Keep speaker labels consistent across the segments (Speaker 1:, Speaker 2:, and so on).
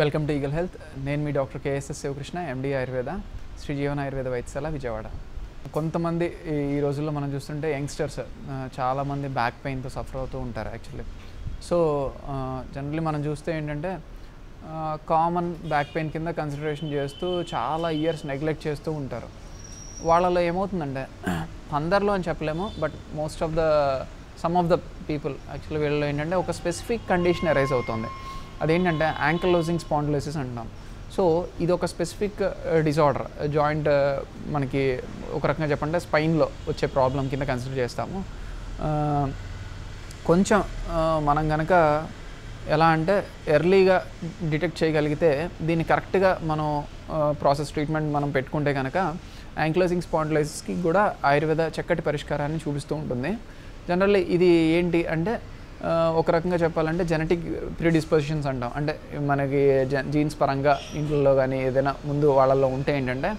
Speaker 1: Welcome to eagle health. నేను మీ doctor KSS Sivakrishna, ఎండి ఆయుర్వేద, శ్రీ జీవన్ ఆయుర్వేద వైద్యశాల, విజయవాడ. కొంతమంది ఈ రోజుల్లో మనం చూస్తుంటే యంగ్స్టర్స్ చాలామంది బ్యాక్ పెయిన్తో సఫర్ అవుతూ ఉంటారు యాక్చువల్లీ. సో జనరల్లీ మనం చూస్తే ఏంటంటే కామన్ బ్యాక్ పెయిన్ కింద కన్సిడరేషన్ చేస్తూ చాలా ఇయర్స్ నెగ్లెక్ట్ చేస్తూ ఉంటారు. వాళ్ళలో ఏమవుతుందంటే అందరిలో అని చెప్పలేము, but some of the people actually వీళ్ళలో ఏంటంటే ఒక స్పెసిఫిక్ కండిషన్ అరైజ్ అవుతుంది. అదేంటంటే యాంకిలోజింగ్ స్పాండిలోసిస్ అంటాం. సో ఇది ఒక స్పెసిఫిక్ డిజార్డర్, జాయింట్ మనకి ఒక రకంగా చెప్పంటే స్పైన్లో వచ్చే ప్రాబ్లం కింద కన్సిడర్ చేస్తాము. కొంచెం మనం కనుక ఎలా అంటే ఎర్లీగా డిటెక్ట్ చేయగలిగితే దీన్ని కరెక్ట్గా మనం ట్రీట్మెంట్ మనం పెట్టుకుంటే కనుక యాంకిలోజింగ్ స్పాండిలోసిస్కి కూడా ఆయుర్వేద చక్కటి పరిష్కారాన్ని చూపిస్తూ ఉంటుంది. జనరల్లీ ఇది ఏంటి అంటే ఒక రకంగా చెప్పాలంటే జెనెటిక్ ప్రీడిస్పోజిషన్స్ అంటాం. అంటే మనకి జీన్స్ పరంగా ఇంట్లో కానీ ఏదైనా ముందు వాళ్ళల్లో ఉంటే ఏంటంటే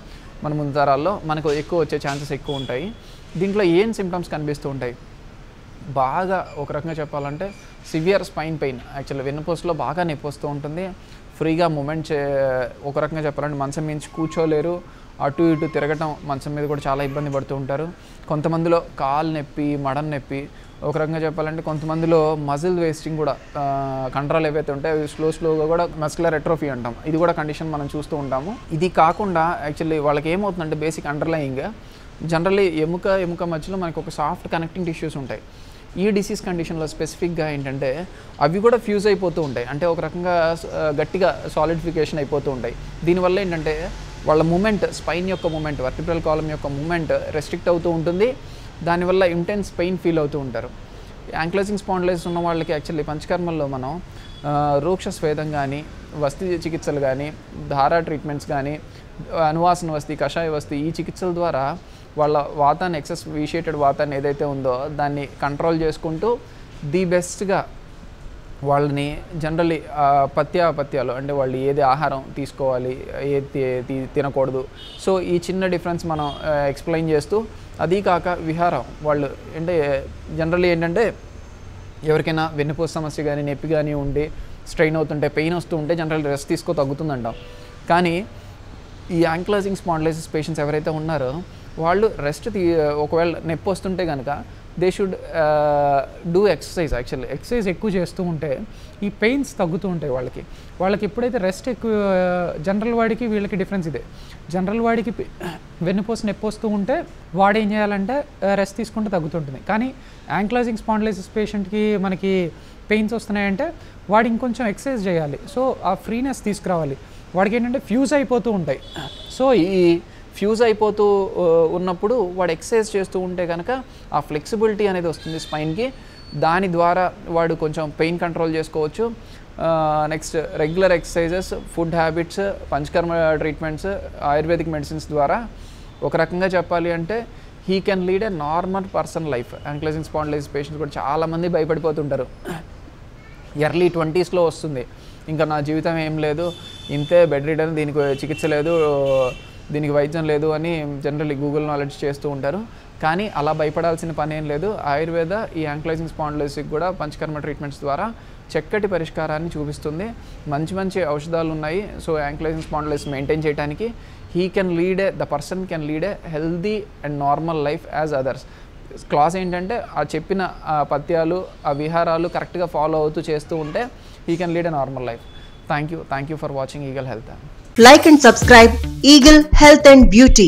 Speaker 1: మన ముందు తరాల్లో మనకు ఎక్కువ వచ్చే ఛాన్సెస్ ఎక్కువ ఉంటాయి. దీంట్లో ఏం సిమ్టమ్స్ కనిపిస్తూ ఉంటాయి? బాగా ఒక రకంగా చెప్పాలంటే సివియర్ స్పైన్ పెయిన్, యాక్చువల్లీ వెన్నుపూసలో బాగా నొప్పి వస్తూ ఉంటుంది. ఫ్రీగా మూమెంట్ ఒక రకంగా చెప్పాలంటే మంచం మీద కూర్చోలేరు, అటు ఇటు తిరగటం, మంచం మీద కూడా చాలా ఇబ్బంది పడుతూ ఉంటారు. కొంతమందిలో కాలు నొప్పి, మడం నొప్పి, ఒక రకంగా చెప్పాలంటే కొంతమందిలో మజిల్ వేస్టింగ్ కూడా, కండరాలు ఏవైతే ఉంటాయో అవి స్లోగా కూడా మస్కులర్ ఎట్రోఫీ అంటాం. ఇది కూడా కండిషన్ మనం చూస్తూ ఉంటాము. ఇది కాకుండా యాక్చువల్లీ వాళ్ళకి ఏమవుతుందంటే బేసిక్ అండర్లయింగ్ జనరల్లీ ఎముక మధ్యలో మనకు ఒక సాఫ్ట్ కనెక్టింగ్ టిష్యూస్ ఉంటాయి. ఈ డిసీజ్ కండిషన్లో స్పెసిఫిక్గా ఏంటంటే అవి కూడా ఫ్యూజ్ అయిపోతూ ఉంటాయి, అంటే ఒక రకంగా గట్టిగా సాలిడిఫికేషన్ అయిపోతూ ఉంటాయి. దీనివల్ల ఏంటంటే వాళ్ళ మూమెంట్, స్పైన్ యొక్క మూమెంట్, వర్టిబ్రల్ కాలమ్ యొక్క మూమెంట్ రెస్ట్రిక్ట్ అవుతూ ఉంటుంది. దానివల్ల ఇంటెన్స్ పెయిన్ ఫీల్ అవుతూ ఉంటారు. యాంకిలోజింగ్ స్పాండిలోసిస్ ఉన్న వాళ్ళకి యాక్చువల్లీ పంచకర్మల్లో మనం రూక్ష స్వేదం కానీ, వస్తీ చికిత్సలు కానీ, ధారా ట్రీట్మెంట్స్ కానీ, అనువాసన వస్తీ, కషాయ వస్తీ, ఈ చికిత్సల ద్వారా వాళ్ళ వాతాన్ని, ఎక్సెస్ విషియేటెడ్ వాతాన్ని ఏదైతే ఉందో దాన్ని కంట్రోల్ చేసుకుంటూ ది బెస్ట్గా వాళ్ళని జనరల్లీ పథ్యాలు అంటే వాళ్ళు ఏది ఆహారం తీసుకోవాలి, ఏది తినకూడదు, సో ఈ చిన్న డిఫరెన్స్ మనం ఎక్స్ప్లెయిన్ చేస్తూ, అదీ కాక విహారం వాళ్ళు అంటే జనరల్లీ ఏంటంటే ఎవరికైనా వెన్నుపూస సమస్య కానీ, నొప్పి కానీ ఉండి స్ట్రెయిన్ అవుతుంటే, పెయిన్ వస్తూ ఉంటే జనరల్ రెస్ట్ తీసుకో తగ్గుతుందంటాం. కానీ ఈ యాంకిలోజింగ్ స్పాండిలోసిస్ పేషెంట్స్ ఎవరైతే ఉన్నారో వాళ్ళు రెస్ట్ ఒకవేళ నొప్పి వస్తుంటే కనుక they should do exercise. Actually exercise ఎక్కువ చేస్తూ ఉంటే ఈ పెయిన్స్ తగ్గుతూ ఉంటాయి వాళ్ళకి ఎప్పుడైతే రెస్ట్ ఎక్కువ, జనరల్ వాడికి వీళ్ళకి డిఫరెన్స్ ఇదే. జనరల్ వాడికి వెన్నుపూస నొప్పి వస్తూ ఉంటే వాడు ఏం చేయాలంటే రెస్ట్ తీసుకుంటే తగ్గుతుంటుంది. కానీ యాంకిలోజింగ్ స్పాండిలోసిస్ పేషెంట్కి మనకి పెయిన్స్ వస్తున్నాయంటే వాడు ఇంకొంచెం ఎక్సర్సైజ్ చేయాలి. సో ఆ ఫ్రీనెస్ తీసుకురావాలి. వాడికి ఏంటంటే ఫ్యూజ్ అయిపోతూ ఉంటాయి. సో ఈ ఫ్యూజ్ అయిపోతూ ఉన్నప్పుడు వాడు ఎక్సర్సైజ్ చేస్తూ ఉంటే కనుక ఆ ఫ్లెక్సిబిలిటీ అనేది వస్తుంది స్పైన్కి. దాని ద్వారా వాడు కొంచెం పెయిన్ కంట్రోల్ చేసుకోవచ్చు. Next regular exercises, food habits, panchakarma treatments, ayurvedic medicines ద్వారా ఒక రకంగా చెప్పాలి అంటే he can lead a normal person life. Ankylosing spondylosis patients కూడా చాలామంది భయపడిపోతుంటారు. ఎర్లీ 20స్లో వస్తుంది, ఇంకా నా జీవితం ఏం లేదు, ఇంతే, బెడ్ రిడన్, దీనికి చికిత్స లేదు, దీనికి వైద్యం లేదు అని జనరల్లీ గూగుల్ నాలెడ్జ్ చేస్తూ ఉంటారు. కానీ అలా భయపడాల్సిన పని ఏం లేదు. ఆయుర్వేద ఈ యాంకిలోజింగ్ స్పాండిలోసిస్కి కూడా పంచకర్మ ట్రీట్మెంట్స్ ద్వారా చక్కటి పరిష్కారాన్ని చూపిస్తుంది. మంచి ఔషధాలు ఉన్నాయి. సో యాంకిలోజింగ్ స్పాండిలోసిస్ మెయింటైన్ చేయడానికి the person can lead a healthy and normal life as others. Class ఏంటంటే ఆ చెప్పిన పథ్యాలు, ఆ విహారాలు కరెక్ట్గా ఫాలో అవుతూ చేస్తూ ఉంటే he can lead a normal life. Thank you for watching eagle health.
Speaker 2: Like and subscribe Eagle Health and Beauty.